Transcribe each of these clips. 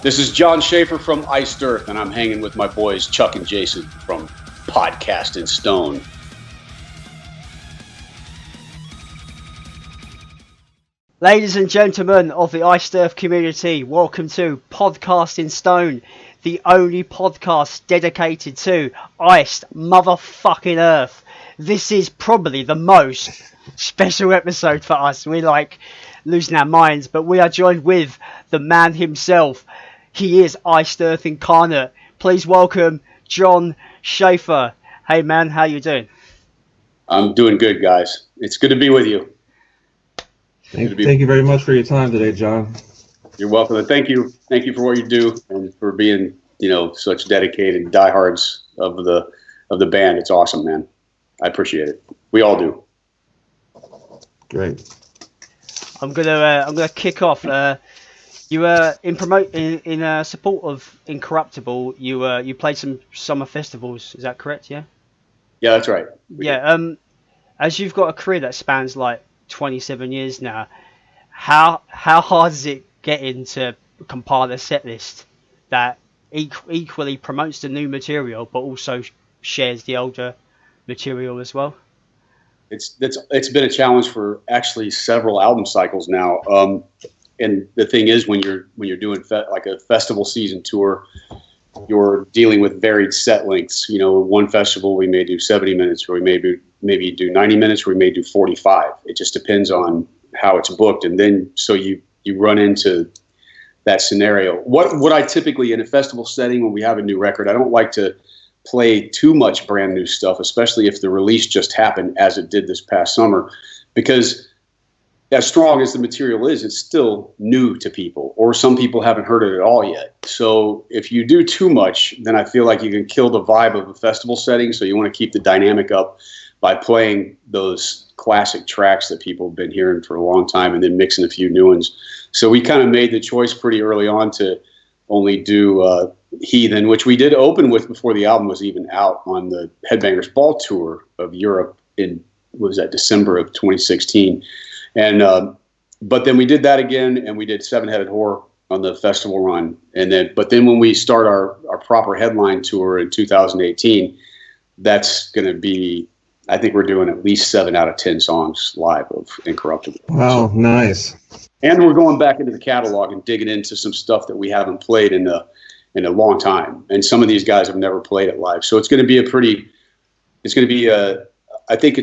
This is Jon Schaffer from Iced Earth, and I'm hanging with my boys Chuck and Jason from Podcast in Stone. Ladies and gentlemen of the Iced Earth community, welcome to Podcast in Stone, the only podcast dedicated to iced motherfucking Earth. This is probably the most special episode for us. We're like losing our minds, but we are joined with the man himself. He is Iced Earth incarnate. Please welcome Jon Schaffer. Hey man, how you doing? I'm doing good, guys. It's good to be with you. Thank you very much for your time today, Jon. You're welcome. And thank you for what you do and for being, such dedicated diehards of the band. It's awesome, man. I appreciate it. We all do. Great. I'm gonna kick off. You were in support of Incorruptible. You played some summer festivals. Is that correct? Yeah. Yeah, that's right. As you've got a career that spans like 27 years now, how hard is it getting to compile a set list that equally promotes the new material but also shares the older material as well? It's been a challenge for actually several album cycles now. And the thing is, when you're doing like a festival season tour, you're dealing with varied set lengths. One festival we may do 70 minutes, or we maybe do 90 minutes, or we may do 45. It just depends on how it's booked. And then so you run into that scenario. What I typically, in a festival setting, when we have a new record, I don't like to play too much brand new stuff, especially if the release just happened, as it did this past summer, because as strong as the material is, it's still new to people, or some people haven't heard it at all yet. So if you do too much, then I feel like you can kill the vibe of a festival setting. So you want to keep the dynamic up by playing those classic tracks that people have been hearing for a long time, and then mixing a few new ones. So we kind of made the choice pretty early on to only do Heathen, which we did open with before the album was even out on the Headbangers Ball tour of Europe in, December of 2016. And but then we did that again, and we did Seven Headed Whore on the festival run. But then when we start our proper headline tour in 2018, that's going to be, I think we're doing at least 7 out of 10 songs live of Incorruptible. Wow, nice. And we're going back into the catalog and digging into some stuff that we haven't played in a long time. And some of these guys have never played it live. So it's going to be I think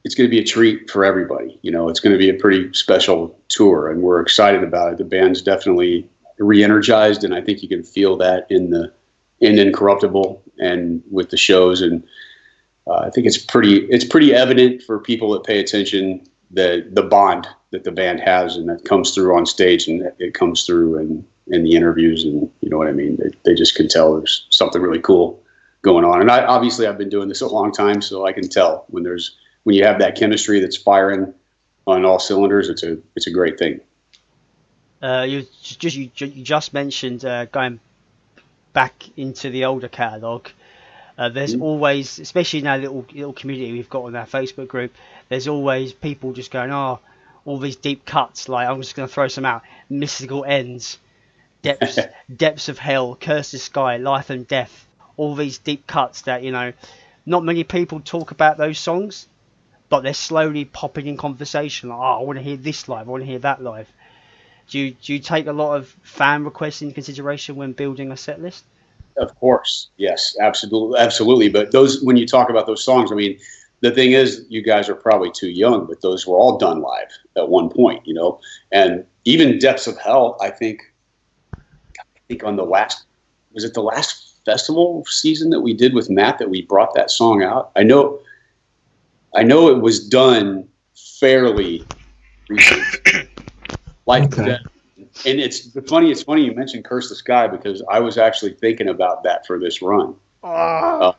it's going to be a treat for everybody. It's going to be a pretty special tour, and we're excited about it. The band's definitely re-energized, and I think you can feel that in Incorruptible and with the shows. And I think it's pretty evident for people that pay attention the bond that the band has, and that comes through on stage, and it comes through in the interviews, and you know what I mean. They just can tell there's something really cool going on. And I've been doing this a long time, so I can tell when you have that chemistry that's firing on all cylinders. It's a great thing. You just mentioned going back into the older catalogue. There's always, especially in our little community we've got on our Facebook group, there's always people just going, all these deep cuts. Like, I'm just going to throw some out: Mystical Ends, Depths of Hell, Curse the Sky, Life and Death. All these deep cuts that not many people talk about those songs, but they're slowly popping in conversation. Like, I want to hear this live, I want to hear that live. Do you take a lot of fan requests into consideration when building a set list? Of course, yes, absolutely. But when you talk about those songs, I mean, the thing is, you guys are probably too young, but those were all done live at one point, And even Depths of Hell, I think on the last festival season that we did with Matt that we brought that song out. I know it was done fairly recently. Okay. And it's funny you mentioned Curse the Sky, because I was actually thinking about that for this run. But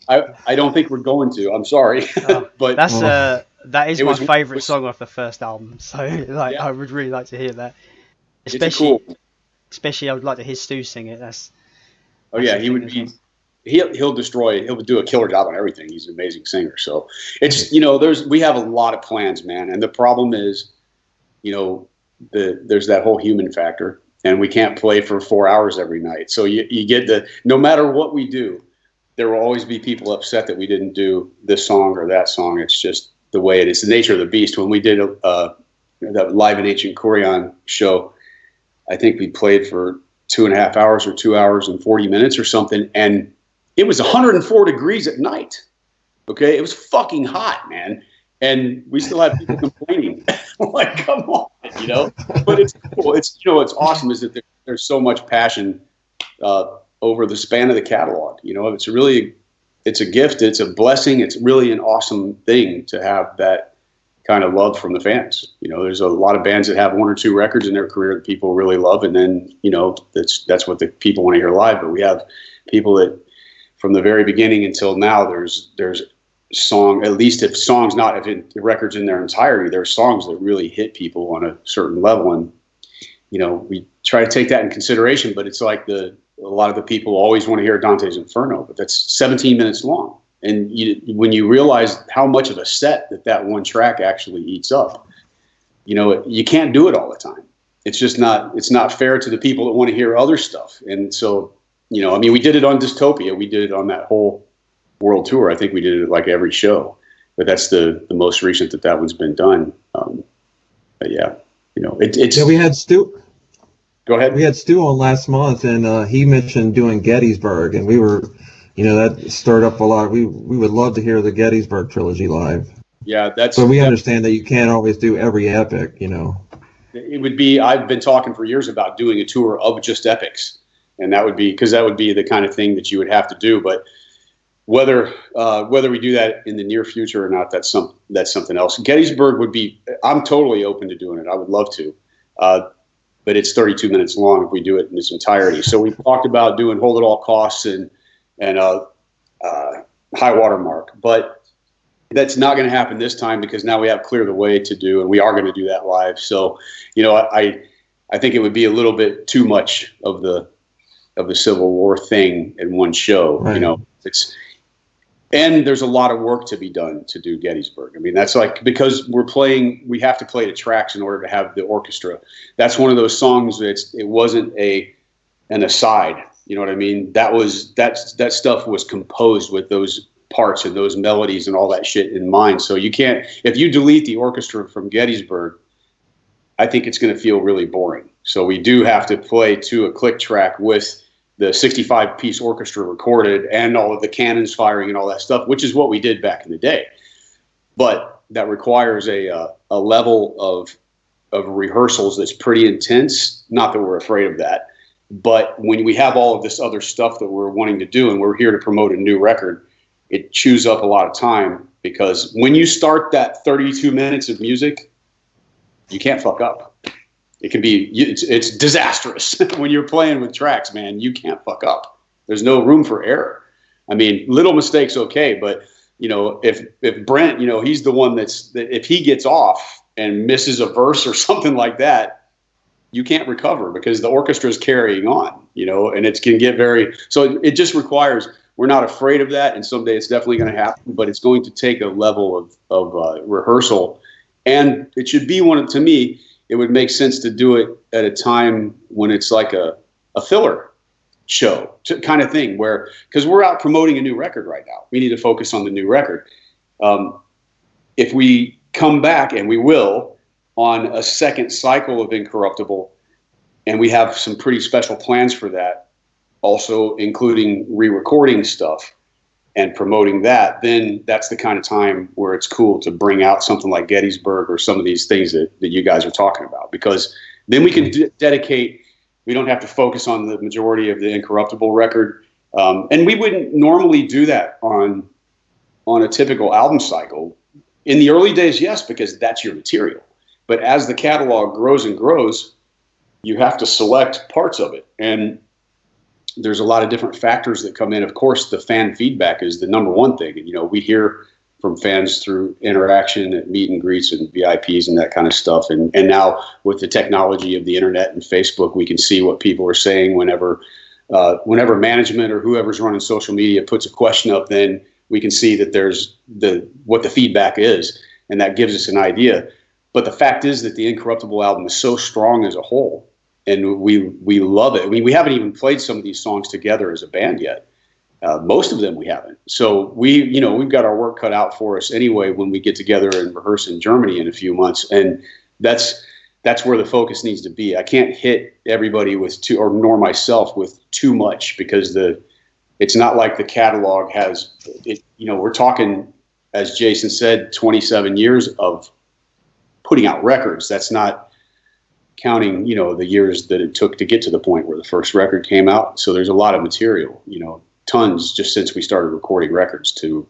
I don't think we're going to. I'm sorry. But that is my favourite song off the first album. So I would really like to hear that. Especially I would like to hear Stu sing it. He would be. He'll destroy it. He'll do a killer job on everything. He's an amazing singer. So it's we have a lot of plans, man. And the problem is, there's that whole human factor, and we can't play for 4 hours every night. So you get no matter what we do, there will always be people upset that we didn't do this song or that song. It's just the way it is, the nature of the beast. When we did that Live in Ancient Corian show, I think we played for 2.5 hours or 2 hours and 40 minutes or something, and it was 104 degrees at night. Okay, it was fucking hot, man, and we still had people complaining. Like, come on, you know. But it's cool. It's, you know, what's awesome is that there's so much passion over the span of the catalog. You know, it's a gift. It's a blessing. It's really an awesome thing to have that kind of love from the fans. You know, there's a lot of bands that have 1 or 2 records in their career that people really love, and then, you know, that's what the people want to hear live. But we have people that, from the very beginning until now, there's song, at least if the record's in their entirety, there are songs that really hit people on a certain level, and, you know, we try to take that in consideration. But it's like a lot of the people always want to hear Dante's Inferno, but that's 17 minutes long. And when you realize how much of a set that one track actually eats up, you know, you can't do it all the time. It's just it's not fair to the people that want to hear other stuff. And so, you know, I mean, we did it on Dystopia. We did it on that whole world tour. I think we did it like every show, but that's the most recent that one's been done. But yeah, you know, yeah, we had Stu. Go ahead. We had Stu on last month, and he mentioned doing Gettysburg, and we were, you know, that stirred up a lot. We would love to hear the Gettysburg Trilogy live. Yeah, but we understand that you can't always do every epic, you know. It would be, I've been talking for years about doing a tour of just epics, and that would be the kind of thing that you would have to do. But whether we do that in the near future or not, that's something else. Gettysburg would be, I'm totally open to doing it. I would love to. But it's 32 minutes long if we do it in its entirety. So we talked about doing Hold at All Costs and High Water Mark, but that's not going to happen this time because now we have Clear the Way to do, and we are going to do that live. So, you know, I think it would be a little bit too much of the Civil War thing in one show. Right. You know, and there's a lot of work to be done to do Gettysburg. I mean, that's like, because we have to play the tracks in order to have the orchestra. That's one of those songs that it wasn't an aside. You know what I mean? That stuff was composed with those parts and those melodies and all that shit in mind. So you can't, if you delete the orchestra from Gettysburg, I think it's going to feel really boring. So we do have to play to a click track with the 65-piece orchestra recorded and all of the cannons firing and all that stuff, which is what we did back in the day. But that requires a level of rehearsals that's pretty intense. Not that we're afraid of that, but when we have all of this other stuff that we're wanting to do and we're here to promote a new record, it chews up a lot of time, because when you start that 32 minutes of music, you can't fuck up. It can be, it's disastrous. When you're playing with tracks, man, you can't fuck up. There's no room for error. I mean, little mistakes, okay, but, you know, if Brent, you know, he's the one that if he gets off and misses a verse or something like that, you can't recover because the orchestra is carrying on, you know, and it can get so it just requires, we're not afraid of that, and someday it's definitely going to happen, but it's going to take a level of rehearsal, and it should be to me, it would make sense to do it at a time when it's like a filler show kind of thing, because we're out promoting a new record right now. We need to focus on the new record. If we come back, and we will, on a second cycle of Incorruptible, and we have some pretty special plans for that, also including re-recording stuff and promoting that, then that's the kind of time where it's cool to bring out something like Gettysburg or some of these things that you guys are talking about, because then we can dedicate, we don't have to focus on the majority of the Incorruptible record. And we wouldn't normally do that on a typical album cycle. In the early days, yes, because that's your material. But as the catalog grows and grows, you have to select parts of it. And there's a lot of different factors that come in. Of course, the fan feedback is the number one thing. You know, we hear from fans through interaction at meet and greets and VIPs and that kind of stuff. And now with the technology of the internet and Facebook, we can see what people are saying whenever management or whoever's running social media puts a question up, then we can see that there's what the feedback is. And that gives us an idea. But the fact is that the Incorruptible album is so strong as a whole, and we love it. I mean, we haven't even played some of these songs together as a band yet. Most of them we haven't. So we've got our work cut out for us anyway when we get together and rehearse in Germany in a few months, and that's where the focus needs to be. I can't hit everybody with nor myself with too much, because it's not like the catalog has it. We're talking, as Jason said, 27 years of putting out records. That's not counting, the years that it took to get to the point where the first record came out. So there's a lot of material, tons just since we started recording records to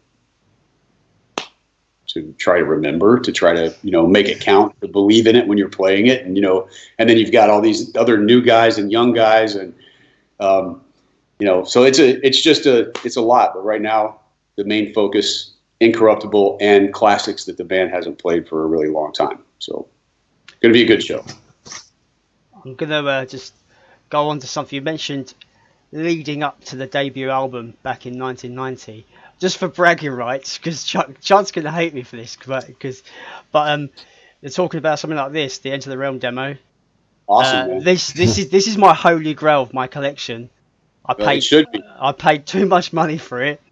try to remember, to try to, make it count, to believe in it when you're playing it. And, and then you've got all these other new guys and young guys. And, so it's a lot, but right now the main focus, Incorruptible and classics that the band hasn't played for a really long time. So going to be a good show. I'm going to just go on to something you mentioned leading up to the debut album back in 1990, just for bragging rights, because John's going to hate me for this, but they're talking about something like this, the Enter the Realm demo. Awesome, man. This is my holy grail of my collection. It should be. I paid too much money for it,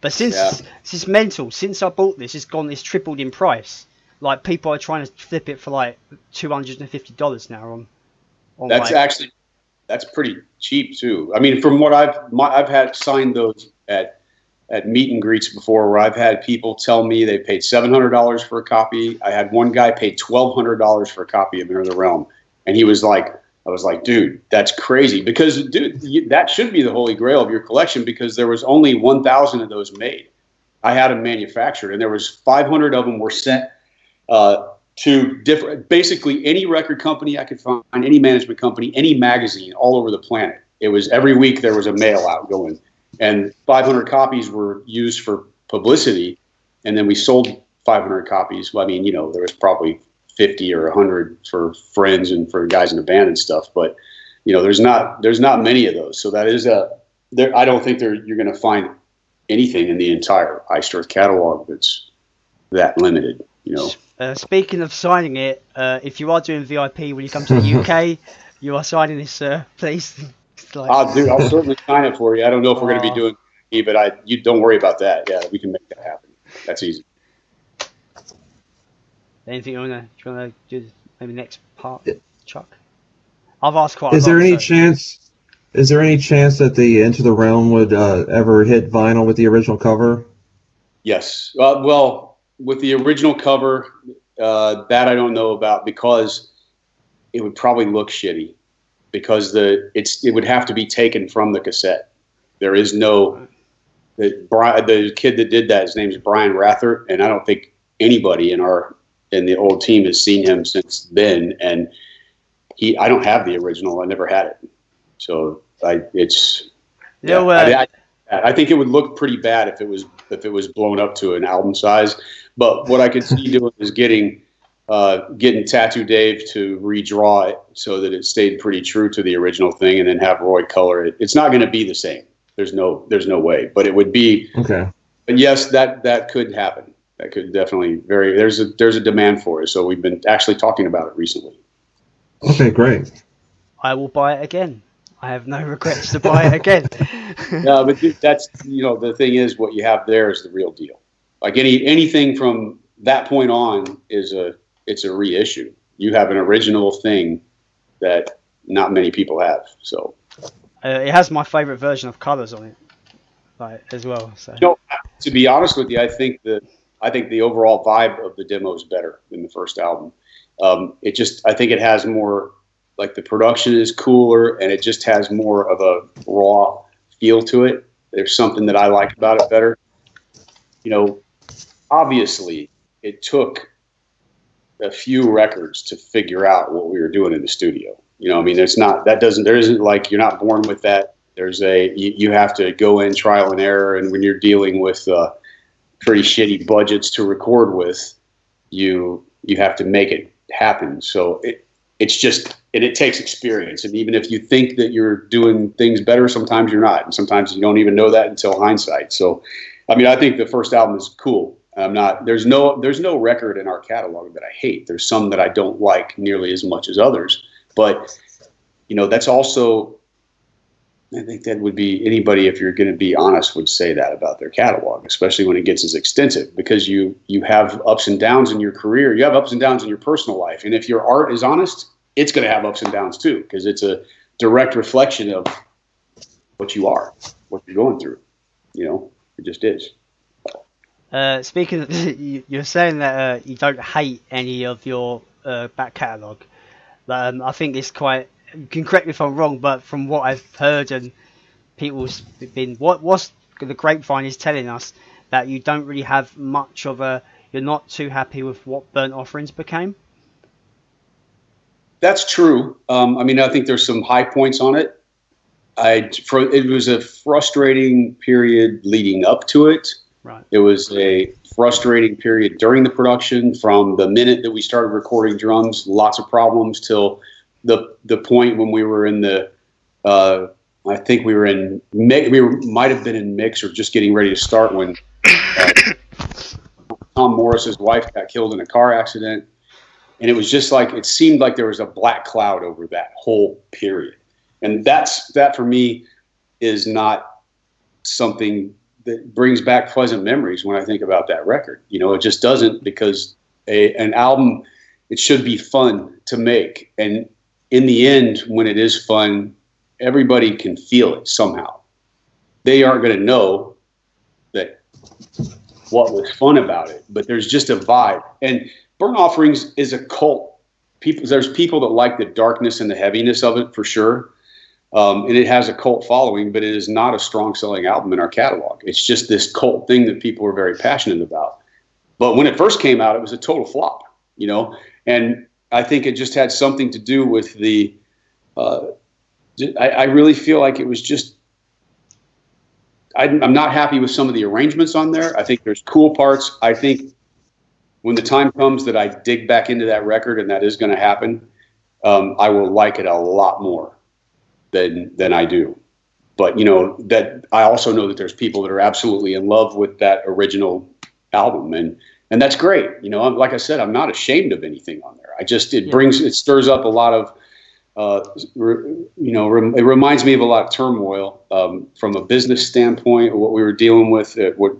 but since it's mental. Since I bought this, it's tripled in price. Like, people are trying to flip it for like $250 now on that's pretty cheap too. I mean, from what I've had signed those at meet and greets before, where I've had people tell me they paid $700 for a copy. I had one guy pay $1,200 for a copy of Enter the Realm, and I was like, dude, that's crazy, because that should be the holy grail of your collection, because there was only 1,000 of those made. I had them manufactured, and there was 500 of them were sent to basically any record company I could find, any management company, any magazine all over the planet. It was every week there was a mail out going, and 500 copies were used for publicity, and then we sold 500 copies. Well, I mean, there was probably 50 or 100 for friends and for guys in the band and stuff, but there's not many of those. So that is I don't think you're going to find anything in the entire Iced Earth catalog that's that limited. Speaking of signing it, if you are doing VIP when you come to the UK, you are signing this, sir. Please. I'll certainly sign it for you. I don't know if we're going to be doing it, but you don't worry about that. Yeah, we can make that happen. That's easy. Anything you want to do? Maybe next part, Chuck. I've asked quite a lot. Is there any chance that the Into the Realm would ever hit vinyl with the original cover? Yes. Well, with the original cover, that I don't know about, because it would probably look shitty, because it would have to be taken from the cassette. There is no the kid that did that. His name is Brian Rathert, and I don't think anybody in the old team has seen him since then. And I don't have the original. I never had it, so I think it would look pretty bad if it was blown up to an album size. But what I could see doing is getting Tattoo Dave to redraw it so that it stayed pretty true to the original thing, and then have Roy color it. It's not going to be the same. There's no way. But it would be okay. And yes, that could happen. That could definitely there's a demand for it. So we've been actually talking about it recently. Okay, great. I will buy it again. I have no regrets to buy it again. No, but that's the thing is, what you have there is the real deal. Like anything from that point on it's a reissue. You have an original thing that not many people have. So it has my favorite version of colors on it, as well. So to be honest with you, I think the overall vibe of the demo is better than the first album. I think it has more, like, the production is cooler, and it just has more of a raw feel to it. There's something that I like about it better. Obviously it took a few records to figure out what we were doing in the studio. I mean, there isn't like, you're not born with that. You have to go in trial and error. And when you're dealing with pretty shitty budgets to record with, you have to make it happen. So it takes experience. And even if you think that you're doing things better, sometimes you're not. And sometimes you don't even know that until hindsight. So, I mean, I think the first album is cool. There's no record in our catalog that I hate. There's some that I don't like nearly as much as others. But, that's also, I think that would be anybody, if you're going to be honest, would say that about their catalog, especially when it gets as extensive, because you have ups and downs in your career. You have ups and downs in your personal life. And if your art is honest, it's going to have ups and downs too, because it's a direct reflection of what you are, what you're going through. It just is. Speaking of, you're saying that you don't hate any of your back catalogue. I think it's quite, you can correct me if I'm wrong, but from what I've heard and people's been, what's the grapevine is telling us, that you don't really have much of you're not too happy with what Burnt Offerings became. That's true. I think there's some high points on it. It was a frustrating period leading up to it. Right. It was a frustrating period during the production, from the minute that we started recording drums, lots of problems, till the point when we were in the, I think we might have been in mix or just getting ready to start when Tom Morris's wife got killed in a car accident. And it was just like, it seemed like there was a black cloud over that whole period. And that for me is not something that brings back pleasant memories when I think about that record. It just doesn't, because an album, it should be fun to make. And in the end, when it is fun, everybody can feel it somehow. They aren't going to know that what was fun about it, but there's just a vibe. And Burnt Offerings is a cult. There's people that like the darkness and the heaviness of it, for sure. And it has a cult following, but it is not a strong selling album in our catalog. It's just this cult thing that people are very passionate about. But when it first came out, it was a total flop, and I think it just had something to do with I really feel like it was just, I'm not happy with some of the arrangements on there. I think there's cool parts. I think when the time comes that I dig back into that record, and that is going to happen, I will like it a lot more than I do. But that I also know that there's people that are absolutely in love with that original album, and that's great. Like I said, I'm not ashamed of anything on there. It stirs up a lot of, it reminds me of a lot of turmoil from a business standpoint, what we were dealing with, what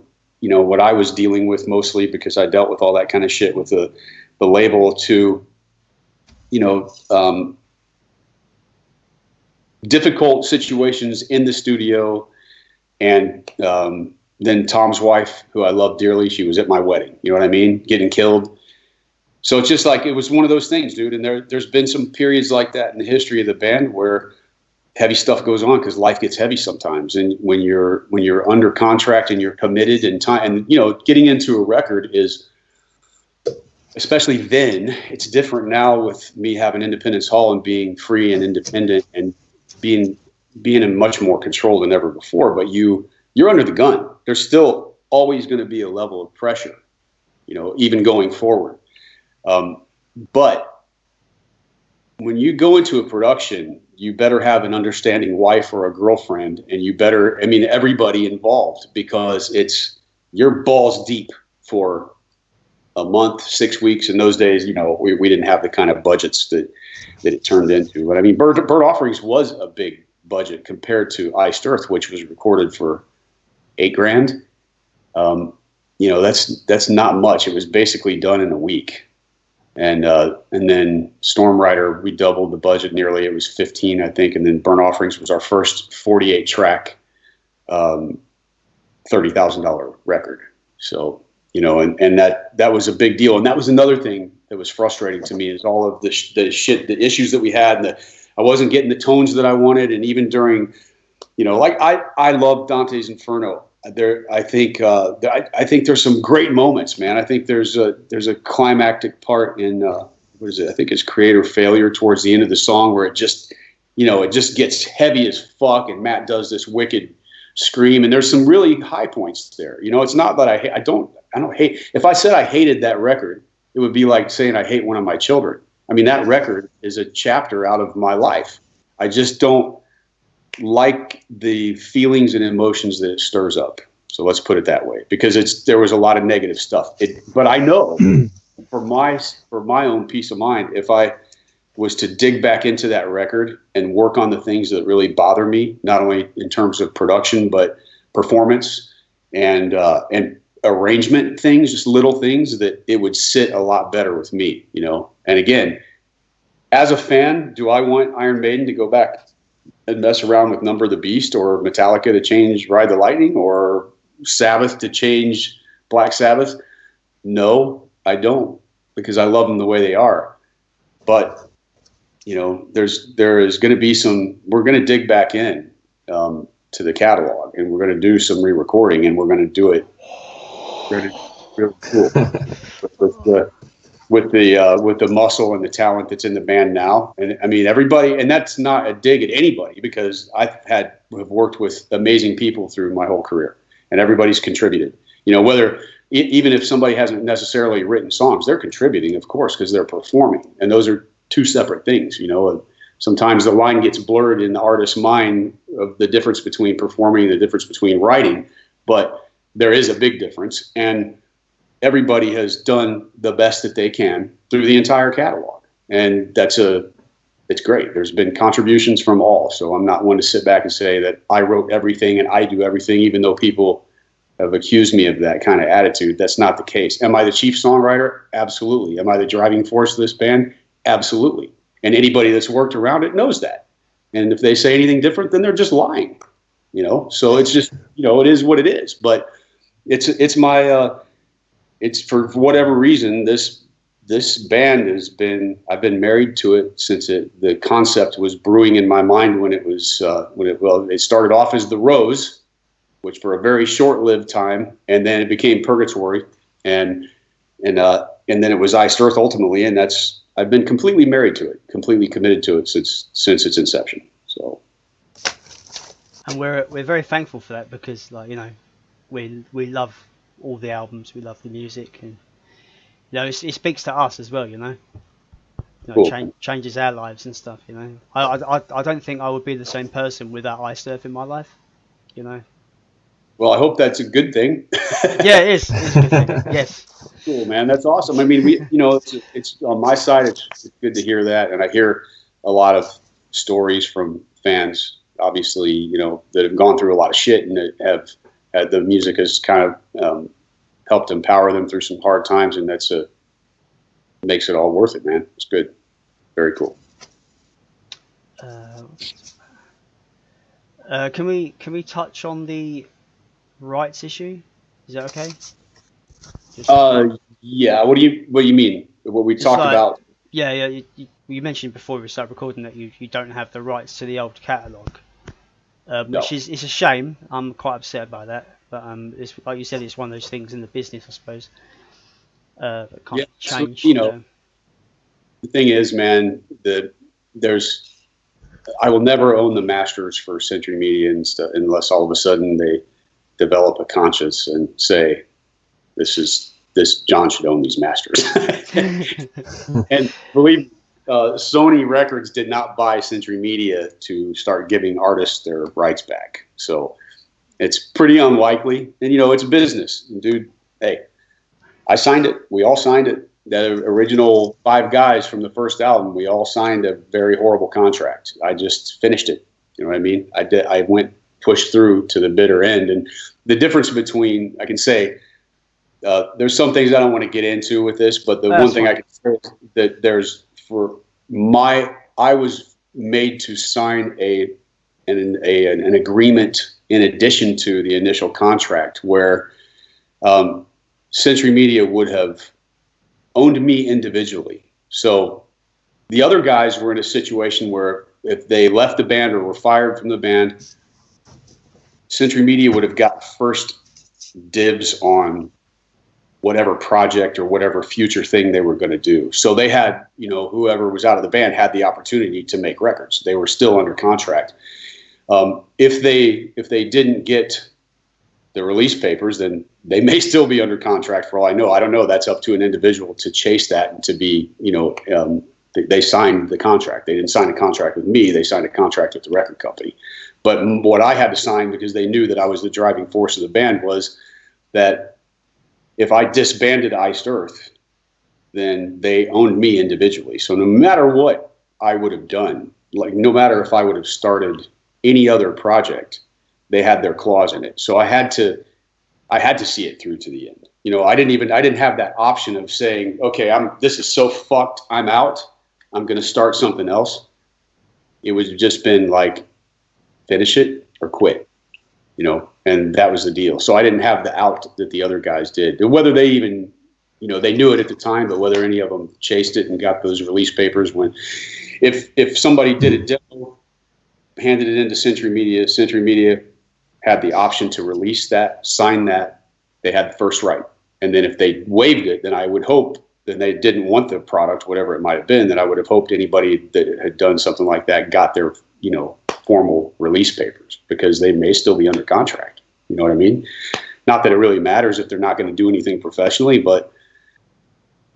I was dealing with mostly, because I dealt with all that kind of shit with the label, to, difficult situations in the studio. And then Tom's wife, who I love dearly, she was at my wedding, you know what I mean? Getting killed. So it's just like, it was one of those things, dude. And there's been some periods like that in the history of the band where heavy stuff goes on, because life gets heavy sometimes. And when you're under contract and you're committed and time, and getting into a record is, especially then, it's different now with me having Independence Hall and being free and independent and being in much more control than ever before. But you're under the gun. There's still always going to be a level of pressure, even going forward. But when you go into a production, you better have an understanding wife or a girlfriend, and everybody involved, because you're balls deep for a month, 6 weeks. In those days, we didn't have the kind of budgets that it turned into. But Burnt Offerings was a big budget compared to Iced Earth, which was recorded for $8,000. That's not much. It was basically done in a week. And then Storm Rider, we doubled the budget nearly. It was 15, I think. And then Burnt Offerings was our first 48 track, $30,000 record. So, and that was a big deal. And that was another thing that was frustrating to me, is all of the issues that we had. And I wasn't getting the tones that I wanted. And even during, I love Dante's Inferno. I think there's some great moments, man. I think there's a climactic part in what is it? I think it's Creator Failure towards the end of the song, where it just gets heavy as fuck, and Matt does this wicked scream, and there's some really high points there. It's not that I don't hate. If I said I hated that record, it would be like saying I hate one of my children. That record is a chapter out of my life. I just don't like the feelings and emotions that it stirs up. So let's put it that way, because there was a lot of negative stuff. But I know for my own peace of mind, if I was to dig back into that record and work on the things that really bother me, not only in terms of production, but performance and arrangement things, just little things, that it would sit a lot better with me, you know? And again, as a fan, do I want Iron Maiden to go back and mess around with Number of the Beast, or Metallica to change Ride the Lightning, or Sabbath to change Black Sabbath? No, I don't, because I love them the way they are. But, you know, there is going to be we're going to dig back in to the catalog, and we're going to do some re-recording, and we're going to do it really, really cool with the muscle and the talent that's in the band now. And I mean, everybody, and that's not a dig at anybody, because have worked with amazing people through my whole career, and everybody's contributed. You know, even if somebody hasn't necessarily written songs, they're contributing, of course, because they're performing, and those are two separate things. You know, sometimes the line gets blurred in the artist's mind of the difference between performing and the difference between writing, but there is a big difference, and everybody has done the best that they can through the entire catalog. And it's great. There's been contributions from all. So I'm not one to sit back and say that I wrote everything and I do everything, even though people have accused me of that kind of attitude. That's not the case. Am I the chief songwriter? Absolutely. Am I the driving force of this band? Absolutely. And anybody that's worked around it knows that. And if they say anything different, then they're just lying, you know? So it's just, you know, it is what it is. But it's my, it's for whatever reason, this band I've been married to it since the concept was brewing in my mind when it started off as The Rose, which for a very short-lived time, and then it became Purgatory, and then it was Iced Earth ultimately, and I've been completely married to it, completely committed to it since its inception. So, and we're very thankful for that, because, like, you know, we love all the albums, we love the music, and, you know, it speaks to us as well, you know. Cool. Changes our lives and stuff, you know. I don't think I would be the same person without Iced Earth in my life, you know. Well, I hope that's a good thing. Yeah, it is. It's a good thing. Yes. Cool, man. That's awesome. I mean, it's on my side. It's good to hear that, and I hear a lot of stories from fans, obviously, you know, that have gone through a lot of shit and that have had the music has kind of helped empower them through some hard times, and makes it all worth it, man. It's good. Very cool. Can we touch on the rights issue? Is that okay? Yeah. What do you mean? What we talked about? Yeah. You mentioned before we start recording that you don't have the rights to the old catalogue, which is a shame. I'm quite upset by that. But it's like you said, it's one of those things in the business, I suppose, that can't change. So, you know, the thing is, man, I will never own the masters for Century Media and stuff unless all of a sudden they develop a conscience and say, this Jon should own these masters. And believe Sony Records did not buy Century Media to start giving artists their rights back. So it's pretty unlikely. And, you know, it's business. And dude, hey, I signed it. We all signed it. The original 5 guys from the first album, we all signed a very horrible contract. I just finished it. You know what I mean? I went pushed through to the bitter end. And the difference between, I can say, there's some things I don't want to get into with this, but the one thing I can say is that I was made to sign an agreement in addition to the initial contract where Century Media would have owned me individually. So the other guys were in a situation where if they left the band or were fired from the band, Century Media would have got first dibs on whatever project or whatever future thing they were going to do. So they had, you know, whoever was out of the band had the opportunity to make records. They were still under contract. If they didn't get the release papers, then they may still be under contract for all I know. I don't know. That's up to an individual to chase that and to be, you know, They signed the contract. They didn't sign a contract with me. They signed a contract with the record company. But what I had to sign, because they knew that I was the driving force of the band, was that if I disbanded Iced Earth, then they owned me individually. So no matter what I would have done, like no matter if I would have started any other project, they had their claws in it. So I had to see it through to the end. You know, I didn't have that option of saying, okay, this is so fucked, I'm out. I'm going to start something else. It would have just been like, finish it or quit, you know, and that was the deal. So I didn't have the out that the other guys did. Whether they even, you know, they knew it at the time, but whether any of them chased it and got those release papers if somebody did a demo, handed it into Century Media had the option to release that, sign that, they had the first right. And then if they waived it, then I would hope that they didn't want the product, whatever it might have been, then I would have hoped anybody that had done something like that got their, you know, formal release papers, because they may still be under contract. You know what I mean? Not that it really matters if they're not going to do anything professionally, but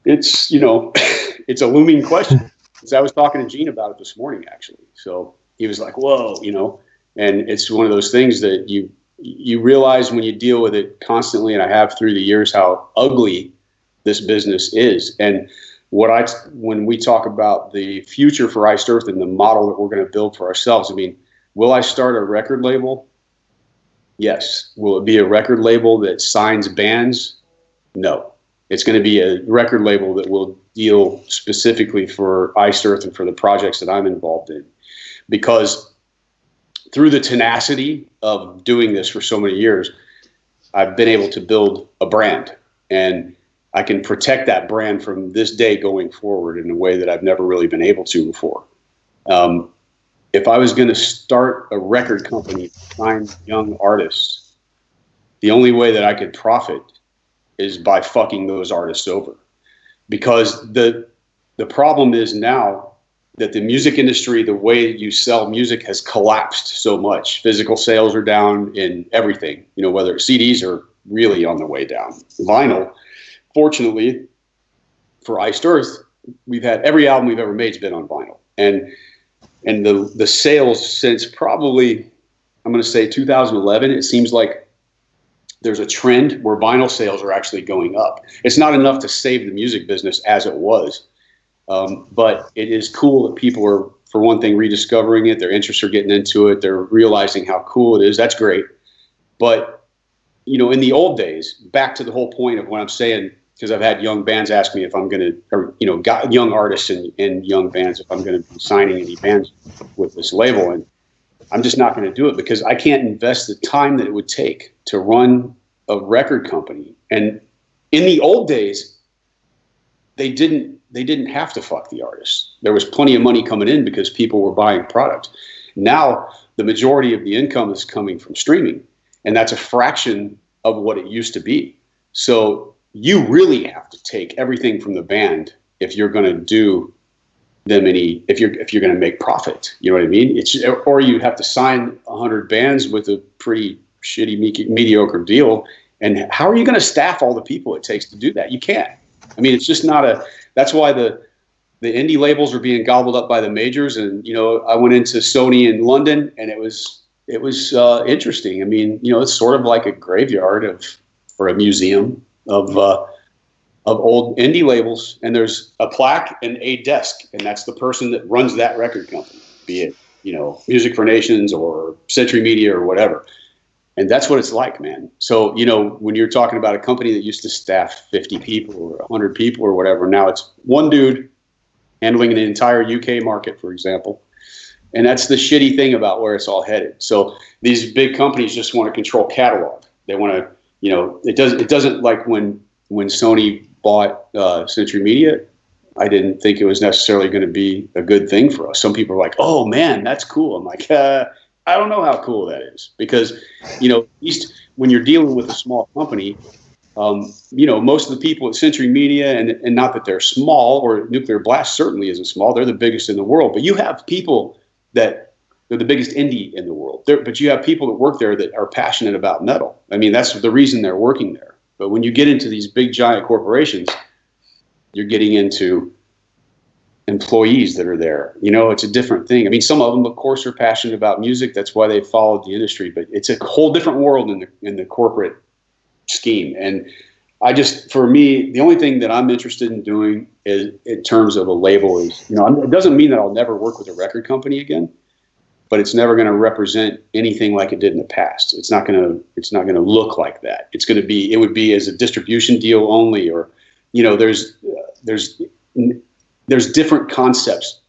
it's, you know, it's a looming question. I was talking to Gene about it this morning, actually. So he was like, whoa, you know, and it's one of those things that you realize when you deal with it constantly, and I have through the years, how ugly this business is. And when we talk about the future for Iced Earth and the model that we're going to build for ourselves, I mean, will I start a record label? Yes. Will it be a record label that signs bands? No. It's going to be a record label that will deal specifically for Iced Earth and for the projects that I'm involved in. Because through the tenacity of doing this for so many years, I've been able to build a brand, and I can protect that brand from this day going forward in a way that I've never really been able to before. If I was going to start a record company to sign young artists, the only way that I could profit is by fucking those artists over. Because the problem is now that the music industry, the way you sell music, has collapsed so much. Physical sales are down in everything, you know, whether CDs are really on the way down. Vinyl, fortunately for Iced Earth, we've had every album we've ever made has been on vinyl. And the sales since probably, I'm going to say 2011, it seems like there's a trend where vinyl sales are actually going up. It's not enough to save the music business as it was. But it is cool that people are, for one thing, rediscovering it. Their interests are getting into it. They're realizing how cool it is. That's great. But, you know, in the old days, back to the whole point of what I'm saying, because I've had young bands ask me if I'm going to, or, you know, young artists and young bands, if I'm going to be signing any bands with this label. And I'm just not going to do it because I can't invest the time that it would take to run a record company. And in the old days, they didn't have to fuck the artists. There was plenty of money coming in because people were buying product. Now, the majority of the income is coming from streaming, and that's a fraction of what it used to be. So you really have to take everything from the band if you're going to do them if you're going to make profit. You know what I mean? Or you have to sign 100 bands with a pretty shitty, mediocre deal. And how are you going to staff all the people it takes to do that? You can't. I mean, it's just not that's why the indie labels are being gobbled up by the majors. And, you know, I went into Sony in London, and it was interesting. I mean, you know, it's sort of like a graveyard or a museum of old indie labels. And there's a plaque and a desk, and that's the person that runs that record company, be it, you know, Music for Nations or Century Media or whatever. And that's what it's like, man. So, you know, when you're talking about a company that used to staff 50 people or 100 people or whatever, now it's one dude handling an entire UK market, for example. And that's the shitty thing about where it's all headed. So these big companies just want to control catalog. They want to, you know, it doesn't like when Sony bought Century Media, I didn't think it was necessarily going to be a good thing for us. Some people are like, oh man, that's cool. I'm like, I don't know how cool that is, because, you know, at least when you're dealing with a small company, you know, most of the people at Century Media, and not that they're small, or Nuclear Blast certainly isn't small, they're the biggest in the world, but you have people that they're the biggest indie in the world. But you have people that work there that are passionate about metal. I mean, that's the reason they're working there. But when you get into these big giant corporations, you're getting into employees that are there. You know, it's a different thing. I mean, some of them, of course, are passionate about music. That's why they followed the industry. But it's a whole different world in the corporate scheme. And for me, the only thing that I'm interested in doing is, in terms of a label, is, you know, it doesn't mean that I'll never work with a record company again, but it's never going to represent anything like it did in the past. It's not going to look like that. It would be as a distribution deal only, or, you know, there's different concepts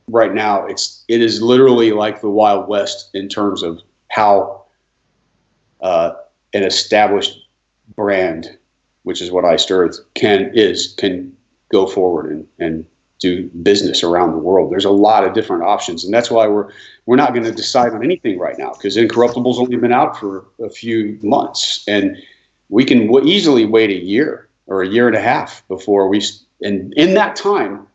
right now. It is literally like the Wild West in terms of how an established brand, which is what Iced Earth can go forward and do business around the world. There's a lot of different options, and that's why we're not going to decide on anything right now, because Incorruptible's only been out for a few months, and we can easily wait a year or a year and a half before and in that time,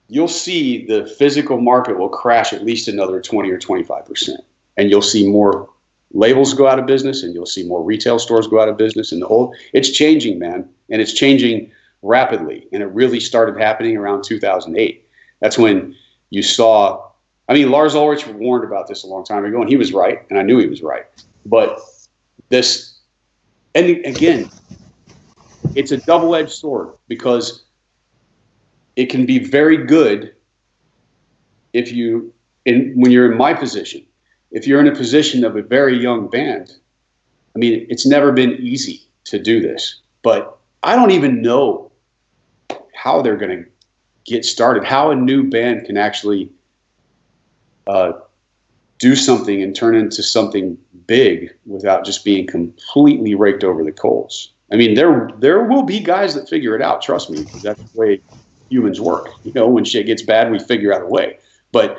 you'll see the physical market will crash at least another 20 or 25%, and you'll see more labels go out of business, and you'll see more retail stores go out of business, and it's changing, man, and it's changing rapidly. And it really started happening around 2008. That's when you saw, I mean, Lars Ulrich warned about this a long time ago, and he was right, and I knew he was right. But this, and again, it's a double-edged sword, because it can be very good when you're in my position. If you're in a position of a very young band, I mean, it's never been easy to do this, but I don't even know how they're going to get started, how a new band can actually do something and turn into something big without just being completely raked over the coals. I mean, there will be guys that figure it out, trust me, because that's the way humans work. You know, when shit gets bad, we figure out a way. But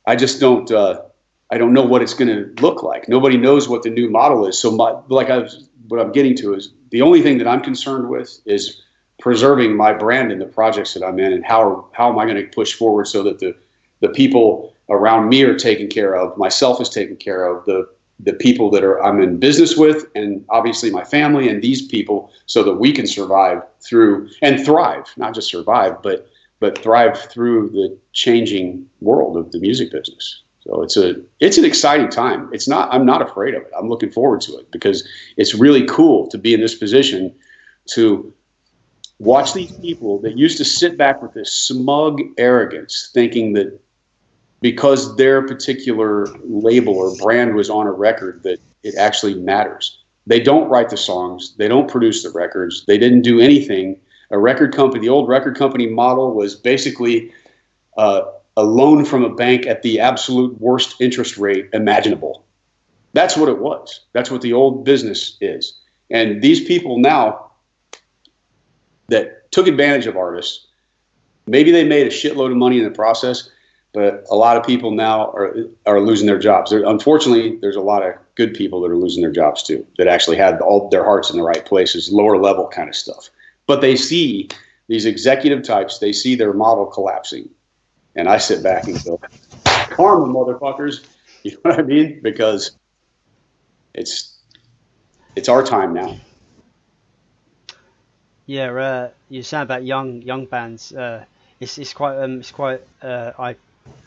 I just don't know what it's going to look like. Nobody knows what the new model is. So what I'm getting to is, the only thing that I'm concerned with is preserving my brand in the projects that I'm in, and how am I going to push forward so that the people around me are taken care of, myself is taken care of, the people that I'm in business with, and obviously my family and these people, so that we can survive through and thrive, not just survive, but thrive through the changing world of the music business. So it's an exciting time. I'm not afraid of it. I'm looking forward to it, because it's really cool to be in this position to watch these people that used to sit back with this smug arrogance, thinking that because their particular label or brand was on a record, that it actually matters. They don't write the songs. They don't produce the records. They didn't do anything. The old record company model was basically a loan from a bank at the absolute worst interest rate imaginable. That's what it was. That's what the old business is. And these people now that took advantage of artists, maybe they made a shitload of money in the process, but a lot of people now are losing their jobs. Unfortunately, there's a lot of good people that are losing their jobs too, that actually had all their hearts in the right places, lower level kind of stuff. But they see these executive types, they see their model collapsing. And I sit back and go, karma, motherfuckers. You know what I mean? Because it's our time now. Yeah, you sound about young bands. It's quite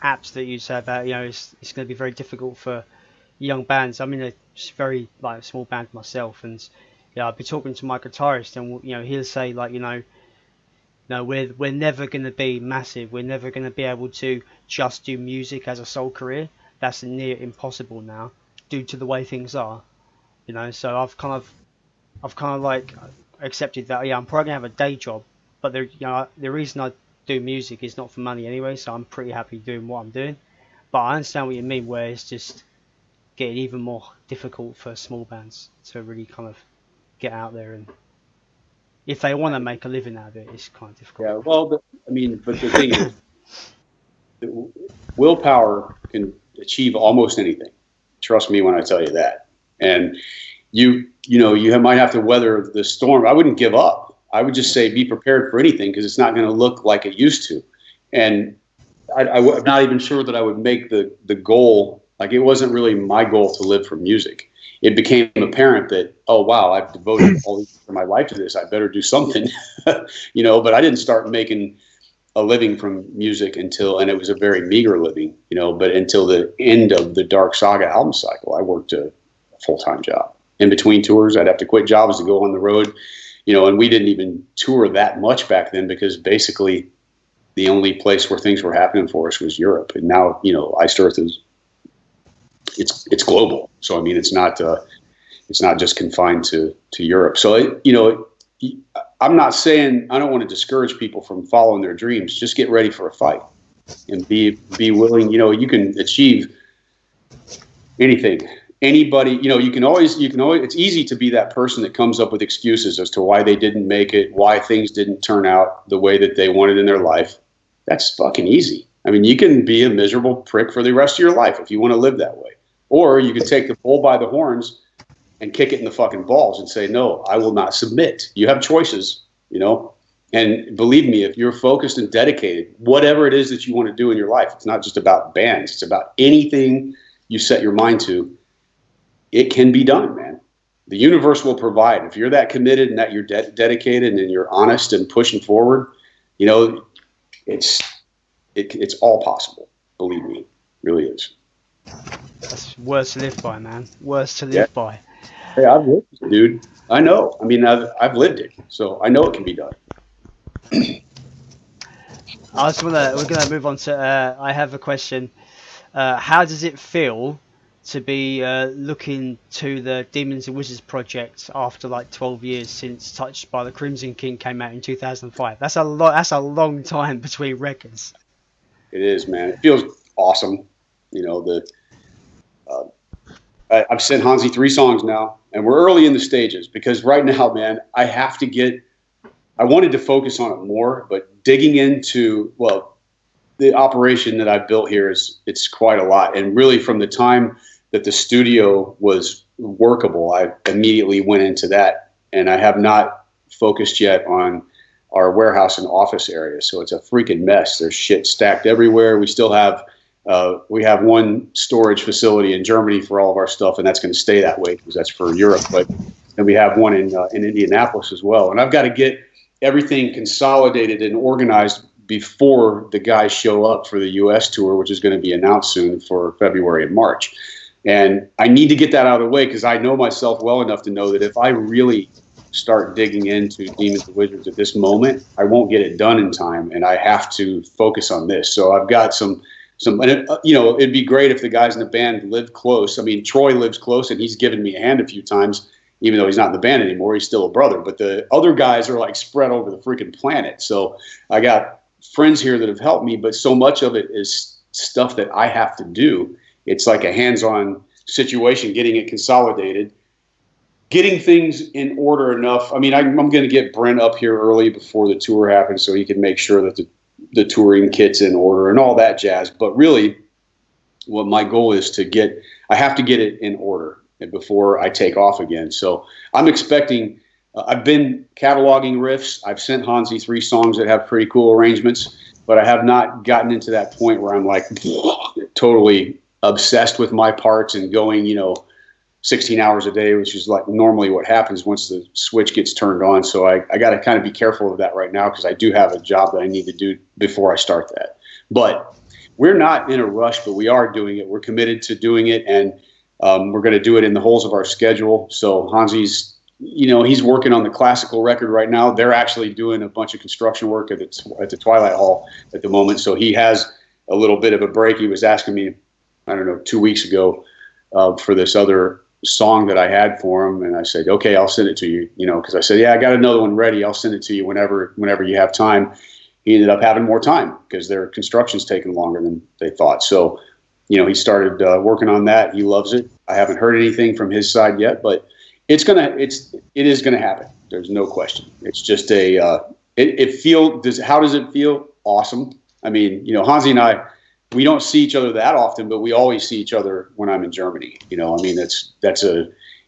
apt that you say about, you know, it's going to be very difficult for young bands. I'm in a very small band myself, and I'll be talking to my guitarist, and he'll say no, we're never going to be massive. We're never going to be able to just do music as a sole career. That's near impossible now, due to the way things are. So I've kind of accepted that. Yeah, I'm probably gonna have a day job, but the reason I do music is not for money anyway. So I'm pretty happy doing what I'm doing. But I understand what you mean, where it's just getting even more difficult for small bands to really kind of get out there, and if they want to make a living out of it, it's kind of difficult. Yeah, well, but the thing is, willpower can achieve almost anything. Trust me when I tell you that. And you might have to weather the storm. I wouldn't give up. I would just say be prepared for anything, because it's not going to look like it used to. And I'm not even sure that I would make the goal. Like, it wasn't really my goal to live from music. It became apparent that, oh, wow, I've devoted all of my life to this. I better do something, but I didn't start making a living from music and it was a very meager living, but until the end of the Dark Saga album cycle, I worked a full-time job. In between tours, I'd have to quit jobs to go on the road, and we didn't even tour that much back then because basically the only place where things were happening for us was Europe. And now, Iced Earth it's global. So, I mean, it's not just confined to Europe. So, I'm not saying I don't want to discourage people from following their dreams. Just get ready for a fight and be willing. You can achieve anything. Anybody, you can always, it's easy to be that person that comes up with excuses as to why they didn't make it, why things didn't turn out the way that they wanted in their life. That's fucking easy. I mean, you can be a miserable prick for the rest of your life if you want to live that way. Or you can take the bull by the horns and kick it in the fucking balls and say, no, I will not submit. You have choices, and believe me, if you're focused and dedicated, whatever it is that you want to do in your life, it's not just about bands, it's about anything you set your mind to, it can be done, man. The universe will provide. If you're that committed and that you're dedicated and you're honest and pushing forward, it's all possible. Believe me, it really is. That's words to live by, man. Words to live by. Hey, I've lived it, dude. I know. I mean, I've lived it, so I know it can be done. We're gonna move on to. I have a question. How does it feel to be looking to the Demons and Wizards project after like 12 years since Touched by the Crimson King came out in 2005? That's a lot. That's a long time between records. It is, man. It feels awesome. I've sent Hansi 3 songs now, and we're early in the stages because right now, man, I wanted to focus on it more, but digging into, the operation that I built here it's quite a lot. And really from the time that the studio was workable, I immediately went into that, and I have not focused yet on our warehouse and office area. So it's a freaking mess. There's shit stacked everywhere. We still have, we have one storage facility in Germany for all of our stuff, and that's going to stay that way because that's for Europe. But and we have one in Indianapolis as well. And I've got to get everything consolidated and organized before the guys show up for the U.S. tour, which is going to be announced soon for February and March. And I need to get that out of the way because I know myself well enough to know that if I really start digging into Demons and Wizards at this moment, I won't get it done in time, and I have to focus on this. So I've got some, and it'd be great if the guys in the band lived close. I mean, Troy lives close, and he's given me a hand a few times, even though he's not in the band anymore. He's still a brother. But the other guys are like spread over the freaking planet. So I got friends here that have helped me, but so much of it is stuff that I have to do. It's like a hands-on situation, getting it consolidated, getting things in order enough. I mean, I'm going to get Brent up here early before the tour happens so he can make sure that the touring kit's in order and all that jazz. But really, what my goal is I have to get it in order before I take off again. So I'm expecting, I've been cataloging riffs. I've sent Hansi 3 songs that have pretty cool arrangements, but I have not gotten into that point where I'm like totally obsessed with my parts and going, 16 hours a day, which is like normally what happens once the switch gets turned on. So I got to kind of be careful of that right now because I do have a job that I need to do before I start that. But we're not in a rush, but we are doing it. We're committed to doing it, and we're going to do it in the holes of our schedule. So Hansi's, he's working on the classical record right now. They're actually doing a bunch of construction work at the Twilight Hall at the moment. So he has a little bit of a break. He was asking me, 2 weeks ago for this other song that I had for him, and I said, okay, I'll send it to you, because I said, yeah, I got another one ready. I'll send it to you whenever you have time. He ended up having more time because their construction's taking longer than they thought. So, he started working on that. He loves it. I haven't heard anything from his side yet, but it is gonna happen. There's no question. It's just how does it feel? Awesome. I mean, Hansi and I, we don't see each other that often, but we always see each other when I'm in Germany.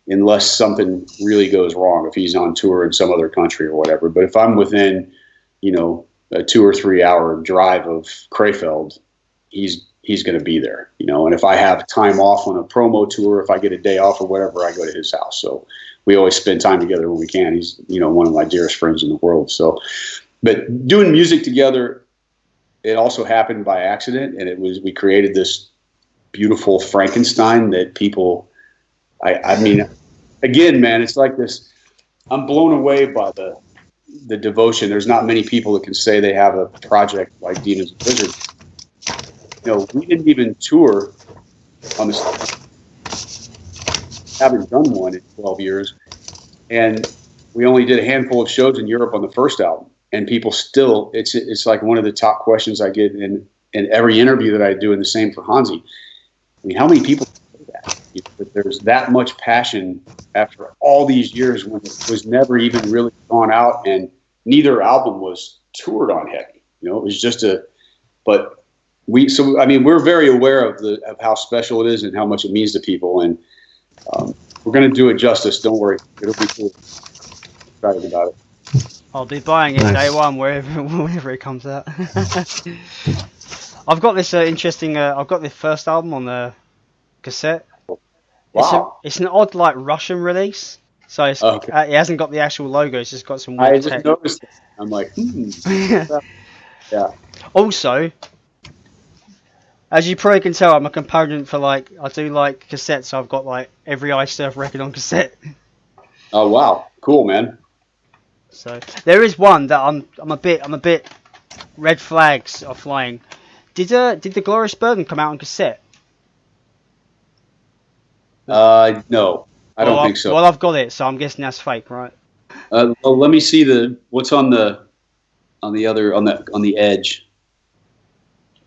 Unless something really goes wrong, if he's on tour in some other country or whatever. But if I'm within, a 2 or 3 hour drive of Krefeld, he's going to be there, and if I have time off on a promo tour, if I get a day off or whatever, I go to his house. So we always spend time together when we can. He's, one of my dearest friends in the world. So, but doing music together, it also happened by accident, and we created this beautiful Frankenstein that people, I mean, again, man, it's like this. I'm blown away by the devotion. There's not many people that can say they have a project like Demons and Wizards. You know, we didn't even tour on this. Haven't done one in 12 years, and we only did a handful of shows in Europe on the first album. And people still, it's like one of the top questions I get in every interview that I do, and the same for Hansi. I mean, how many people say that? That there's that much passion after all these years when it was never even really gone out, and neither album was toured on heavy. You know, it was just but I mean, we're very aware of how special it is and how much it means to people, and we're going to do it justice. Don't worry, it'll be cool. Excited about it. I'll be buying it day one whenever it comes out. I've got this interesting. I've got the first album on the cassette. Wow. It's an odd, like, Russian release. So it hasn't got the actual logo. It's just got some weird text. I just noticed it. I'm like, yeah. Also, as you probably can tell, I'm a component for, like, I do like cassettes. So I've got, like, every Ice Surf record on cassette. Oh wow, cool, man. So there is one that I'm a bit red flags are flying. Did the Glorious Burden come out on cassette? No, I don't think so. Well, I've got it, so I'm guessing that's fake, right? Well, let me see what's on the edge.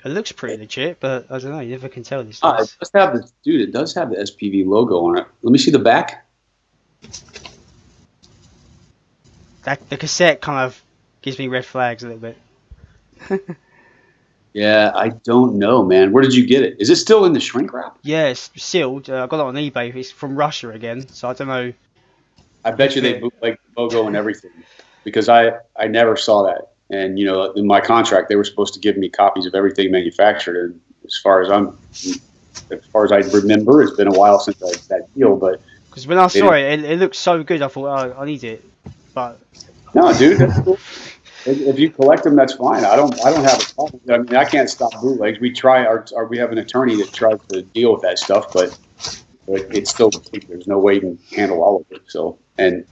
It looks pretty legit, but I don't know. You never can tell these things. It does have the SPV logo on it. Let me see the back. The cassette kind of gives me red flags a little bit. Yeah, I don't know, man. Where did you get it? Is it still in the shrink wrap? Yeah, it's sealed. I got it on eBay. It's from Russia again, so I don't know. I bet you they bootleg the logo and everything, because I never saw that. And, you know, in my contract, they were supposed to give me copies of everything manufactured. And as far as I remember, it's been a while since that deal. But because when I saw it looked so good, I thought, oh, I need it. But no, dude, that's cool. If you collect them, that's fine. I don't have a problem. I mean, I can't stop bootlegs. We have an attorney that tries to deal with that stuff, but it's still, there's no way you can handle all of it. So, and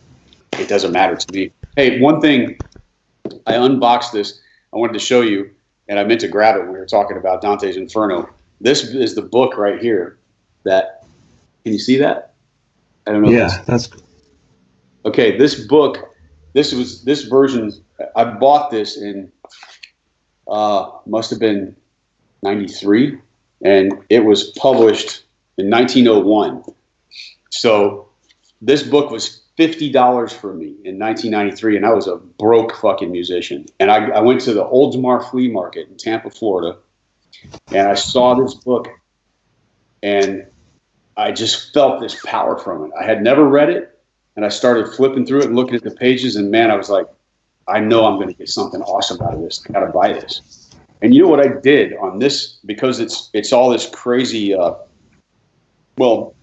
it doesn't matter to me. Hey, one thing, I unboxed this. I wanted to show you, and I meant to grab it when we were talking about Dante's Inferno. This is the book right here. Can you see that? I don't know. Yeah, that's. Okay, this book. This version. I bought this in must have been 93, and it was published in 1901. So this book was $50 for me in 1993, and I was a broke fucking musician. And I went to the Oldsmar Flea Market in Tampa, Florida, and I saw this book, and I just felt this power from it. I had never read it, and I started flipping through it and looking at the pages, and man, I was like, I know I'm going to get something awesome out of this. I got to buy this. And you know what I did on this, because it's all this crazy. Well,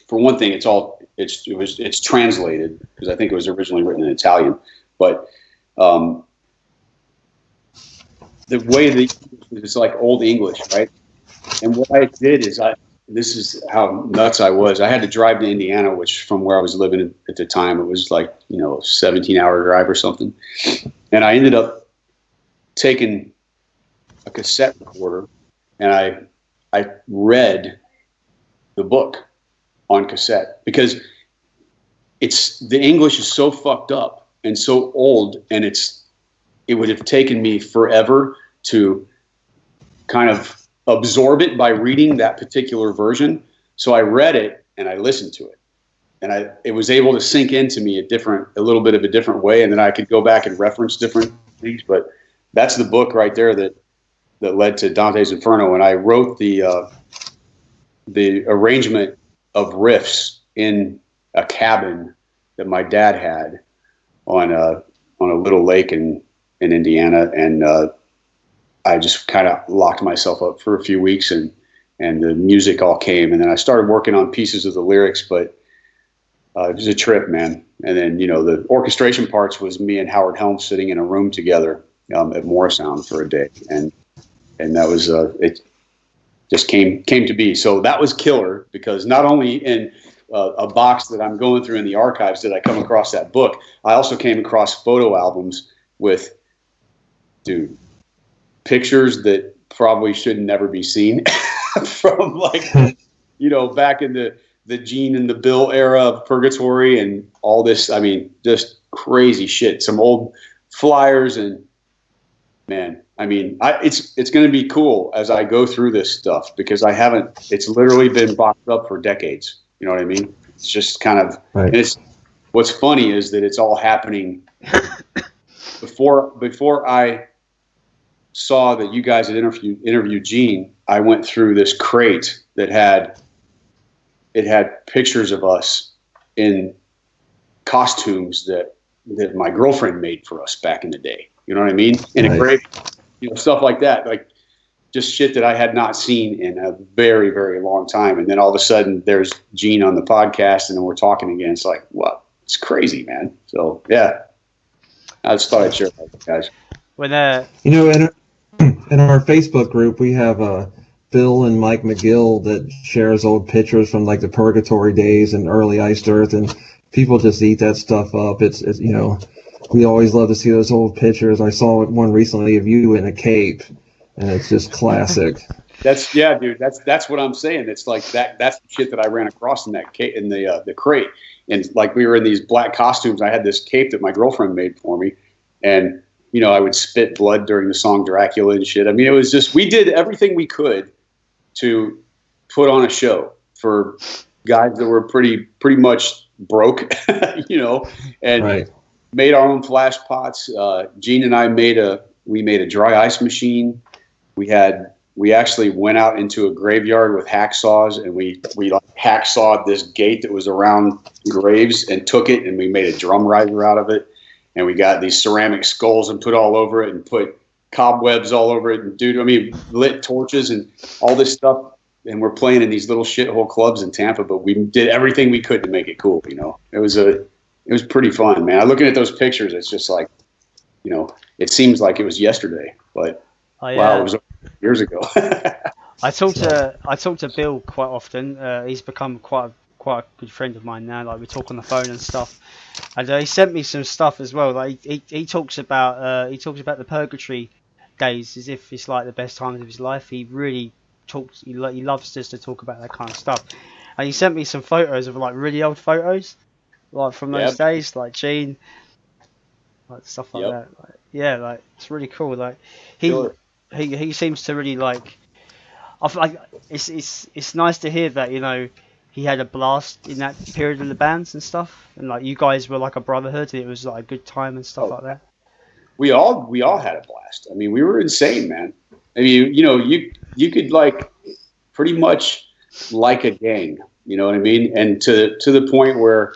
for one thing, it's translated, because I think it was originally written in Italian. But the way it's like Old English, right? And what I did is this is how nuts I was. I had to drive to Indiana, which from where I was living at the time, it was like, a 17-hour drive or something. And I ended up taking a cassette recorder, and I read the book on cassette, because the English is so fucked up and so old, and it would have taken me forever to kind of absorb it by reading that particular version. So I read it and I listened to it, and it was able to sink into me a little bit of a different way. And then I could go back and reference different things, but that's the book right there that led to Dante's Inferno. And I wrote the arrangement of riffs in a cabin that my dad had on a little lake in Indiana. And, I just kind of locked myself up for a few weeks, and the music all came. And then I started working on pieces of the lyrics, but it was a trip, man. And then, the orchestration parts was me and Howard Helms sitting in a room together at Morrisound for a day. And and that was it. Just came to be. So that was killer, because not only in a box that I'm going through in the archives did I come across that book, I also came across photo albums with, dude, pictures that probably should never be seen from, like, back in the Gene and the Bill era of Purgatory and all this. I mean, just crazy shit. Some old flyers, and man, I mean, it's going to be cool as I go through this stuff, because it's literally been boxed up for decades. You know what I mean? It's just kind of, right. And it's, what's funny is that it's all happening before I saw that you guys had interviewed Gene. I went through this crate that had pictures of us in costumes that my girlfriend made for us back in the day. You know what I mean? In a crate, stuff like that, like just shit that I had not seen in a very, very long time. And then all of a sudden there's Gene on the podcast, and then we're talking again. It's like, what? It's crazy, man. So yeah, I just thought I'd share that with you guys. When in our Facebook group, we have Bill and Mike McGill that shares old pictures from like the Purgatory days and early Iced Earth, and people just eat that stuff up. It's we always love to see those old pictures. I saw one recently of you in a cape, and it's just classic. Dude. That's what I'm saying. It's like that. That's the shit that I ran across in that cape, in the crate. And like, we were in these black costumes. I had this cape that my girlfriend made for me, and I would spit blood during the song Dracula and shit. I mean, it was just, we did everything we could to put on a show for guys that were pretty much broke, and right. Made our own flash pots. Gene and I made a dry ice machine. We actually went out into a graveyard with hacksaws, and we like hacksawed this gate that was around graves and took it, and we made a drum riser out of it. And we got these ceramic skulls and put all over it, and put cobwebs all over it. And dude, I mean, lit torches and all this stuff. And we're playing in these little shithole clubs in Tampa, but we did everything we could to make it cool. It was pretty fun, man. Looking at those pictures, it's just like, it seems like it was yesterday, but wow, it was years ago. I talk to Bill quite often. He's become quite a good friend of mine now. Like, we talk on the phone and stuff. And he sent me some stuff as well. Like, he talks about the Purgatory days as if it's like the best times of his life. He really talks. He loves just to talk about that kind of stuff. And he sent me some photos of like really old photos, like from those days, like Gene, like stuff like that. Like, it's really cool. Like he seems to really like. I feel like it's nice to hear that he had a blast in that period of the bands and stuff, and like you guys were like a brotherhood. It was like a good time and stuff like that. We all had a blast. I mean, we were insane, man. I mean, you could like pretty much like a gang. You know what I mean? And to the point where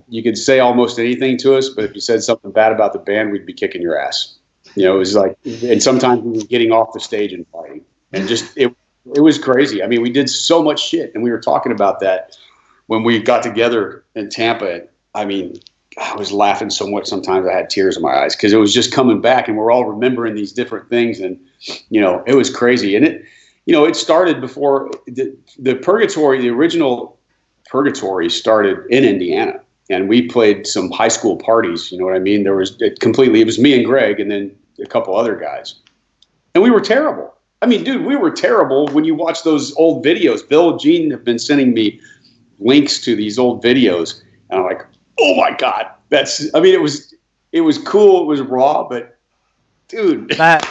you could say almost anything to us, but if you said something bad about the band, we'd be kicking your ass. It was like, and sometimes we were getting off the stage and fighting, and just it was crazy. I mean, we did so much shit, and we were talking about that when we got together in Tampa. I mean, I was laughing so much sometimes I had tears in my eyes, because it was just coming back, and we're all remembering these different things, and it was crazy. And it started before the Purgatory. The original Purgatory started in Indiana, and we played some high school parties. You know what I mean? It was me and Greg, and then a couple other guys, and we were terrible. I mean, dude, we were terrible. When you watch those old videos, Bill and Gene have been sending me links to these old videos, and I'm like, oh my God, it was cool. It was raw, but dude, that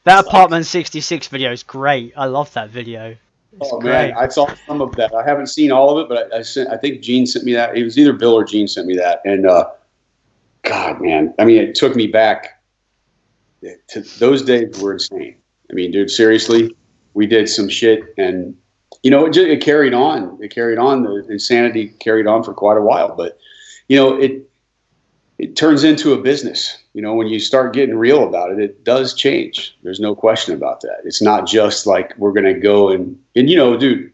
Apartment 66 video is great. I love that video. It's great. Man, I saw some of that. I haven't seen all of it, but I think Gene sent me that. It was either Bill or Gene sent me that. And God, man, I mean, it took me back to those days. Were insane. I mean, dude, seriously, we did some shit, and it carried on. It carried on. The insanity carried on for quite a while, but it turns into a business. When you start getting real about it, it does change. There's no question about that. It's not just like we're going to go and dude,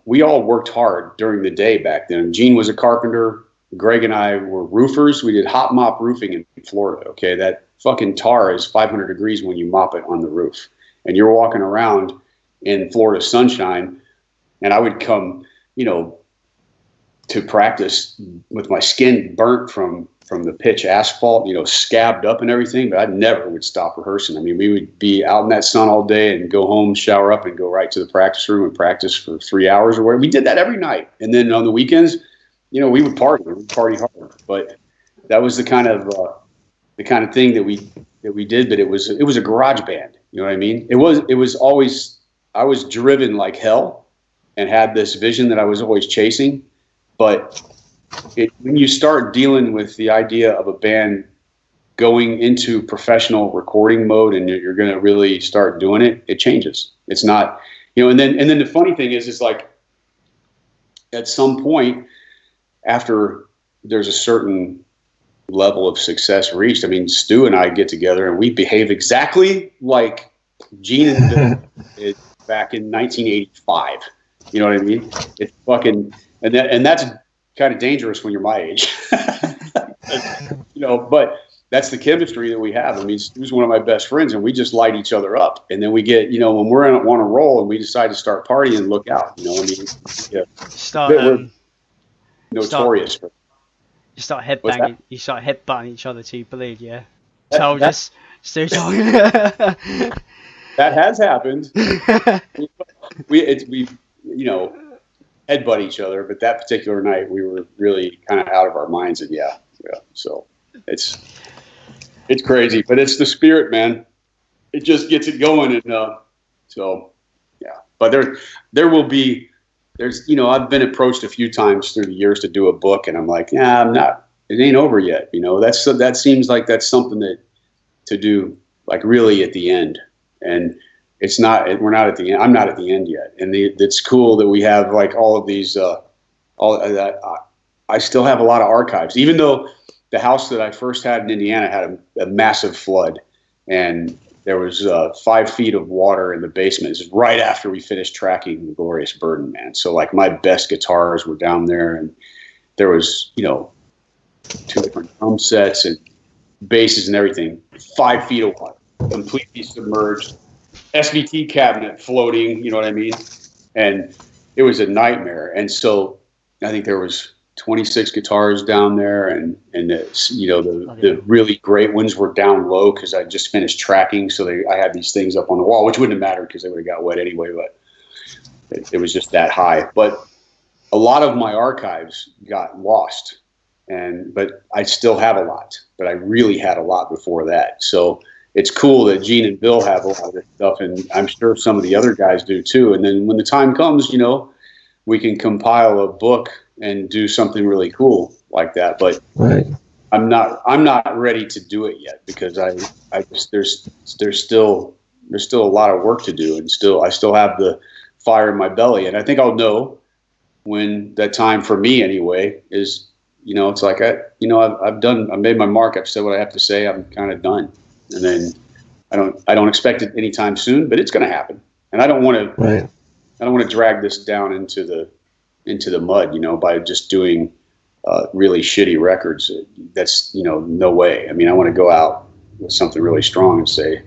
we all worked hard during the day back then. Gene was a carpenter. Greg and I were roofers. We did hot mop roofing in Florida. Okay, that fucking tar is 500 degrees when you mop it on the roof, and you're walking around in Florida sunshine. And I would come, to practice with my skin burnt from the pitch asphalt, scabbed up and everything. But I never would stop rehearsing. I mean, we would be out in that sun all day and go home, shower up, and go right to the practice room and practice for 3 hours or whatever. We did that every night. And then on the weekends, we would party. We would party hard. But that was the kind of thing that we did. But it was a garage band. You know what I mean? It was always, I was driven like hell and had this vision that I was always chasing. But when you start dealing with the idea of a band going into professional recording mode and you're going to really start doing it, it changes. It's not, and then the funny thing is like at some point after there's a certain level of success reached, I mean, Stu and I get together and we behave exactly like Gene and Bill did back in 1985. You know what I mean? It's fucking, and that's kind of dangerous when you're my age. But that's the chemistry that we have. I mean, Stu's one of my best friends, and we just light each other up. And then we get, when we're on a roll and we decide to start partying, look out. We're notorious for. You start headbanging. You start headbutting each other till you bleed. Yeah. Told us. Stu told you. That has happened. we headbutt each other, but that particular night we were really kind of out of our minds, and yeah. So it's crazy, but it's the spirit, man. It just gets it going, and so yeah. But there will be. I've been approached a few times through the years to do a book, and I'm like, yeah, I'm not. It ain't over yet. That seems like that's something that to do like really at the end, and. It's not. We're not at the end. I'm not at the end yet, and it's cool that we have like all of these. I still have a lot of archives, even though the house that I first had in Indiana had a massive flood, and there was 5 feet of water in the basement. This is right after we finished tracking the Glorious Burden, man. So like my best guitars were down there, and there was 2 different drum sets and basses and everything. 5 feet of water, completely submerged. SVT cabinet floating, you know what I mean? And it was a nightmare. And so I think there was 26 guitars down there, and the really great ones were down low because I just finished tracking. So I had these things up on the wall, which wouldn't have mattered because they would have got wet anyway, but it was just that high. But a lot of my archives got lost, but I still have a lot, but I really had a lot before that. So it's cool that Gene and Bill have a lot of this stuff, and I'm sure some of the other guys do too. And then when the time comes, we can compile a book and do something really cool like that. But right. I'm not ready to do it yet because there's still a lot of work to do, and I still have the fire in my belly, and I think I'll know when that time for me anyway is. It's like I've made my mark. I've said what I have to say. I'm kind of done. And then I don't expect it anytime soon, but it's going to happen. And I don't want to. Right. I don't want to drag this down into the mud, by just doing really shitty records. That's no way. I mean, I want to go out with something really strong and say,